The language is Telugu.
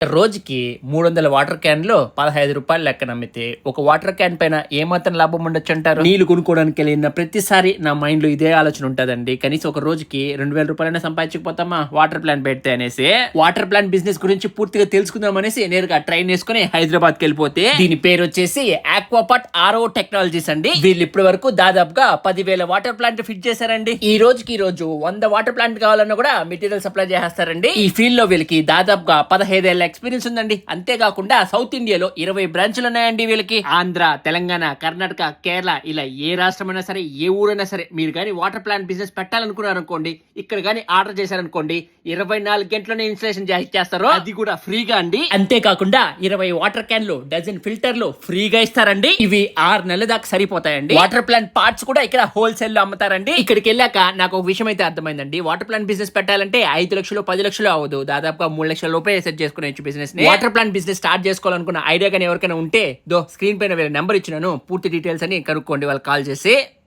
రోజుకి 300 వాటర్ క్యాన్‌లో రూ. 15 లెక్కన అమ్మితే, ఒక వాటర్ క్యాన్ పైన ఏమాత్రం లాభం ఉండొచ్చంటారు? నీళ్లు కొనుక్కోవడానికి వెళ్ళిన ప్రతిసారి నా మైండ్‌లో ఇదే ఆలోచన ఉంటదండి. కనీసం ఒక రోజుకి రూ. 2000 సంపాదించకపోతామా వాటర్ ప్లాంట్ పెడితే అనేసి. వాటర్ ప్లాంట్ బిజినెస్ గురించి పూర్తిగా తెలుసుకుందాం అనేసి నేరుగా ట్రైన్ వేసుకుని హైదరాబాద్కి వెళ్ళిపోతే, దీని పేరు వచ్చేసి ఆక్వాపాట్ ఆర్ఓ టెక్నాలజీస్ అండి. వీళ్ళు ఇప్పటి వరకు దాదాపుగా 10,000 వాటర్ ప్లాంట్ ఫిట్ చేశారండి. ఈ రోజు 100 వాటర్ ప్లాంట్ కావాలన్నా కూడా మెటీరియల్ సప్లై చేస్తారండి. ఈ ఫీల్డ్ లో వీళ్ళకి దాదాపుగా 15 ఏళ్ల ఎక్స్పీరియన్స్ ఉందండి. అంతేకాకుండా సౌత్ ఇండియాలో 20 బ్రాంచ్లు ఉన్నాయండి వీళ్ళకి. ఆంధ్ర, తెలంగాణ, కర్ణాటక, కేరళ ఇలా ఏ రాష్ట్రమైనా సరే, ఏ ఊరైనా సరే మీరు కానీ వాటర్ ప్లాంట్ బిజినెస్ పెట్టాలనుకున్నారనుకోండి, ఇక్కడ కానీ ఆర్డర్ చేశారనుకోండి, 24 గంటలోనే ఇన్స్టాలేషన్ చేస్తారు. అది కూడా ఫ్రీగా అండి. అంతేకాకుండా 20 వాటర్ క్యాన్లు, డజన్ ఫిల్టర్లు ఫ్రీగా ఇస్తారండి. ఇవి 6 నెలల దాకా సరిపోతాయండి. వాటర్ ప్లాంట్ పార్ట్స్ కూడా ఇక్కడ హోల్సేల్ లో అమ్ముతారండి. ఇక్కడికి వెళ్ళాక నాకు ఒక విషయం అయితే అర్థమైందండి. వాటర్ ప్లాంట్ బిజినెస్ పెట్టాలంటే 5 లక్షలు 10 లక్షలు అవ్వదు, దాదాపుగా 3 లక్షల రూపాయలు సెట్ చేసుకునే బిజినెస్ ని. వాటర్ ప్లాంట్ బిజినెస్ స్టార్ట్ చేసుకోవాలనుకున్న ఐడియా కానీ ఎవరికైనా ఉంటే స్క్రీన్ పైన వీళ్ళ నెంబర్ ఇచ్చినాను, పూర్తి డీటెయిల్స్ అని కనుక్కోండి, వాళ్ళు కాల్ చేసి.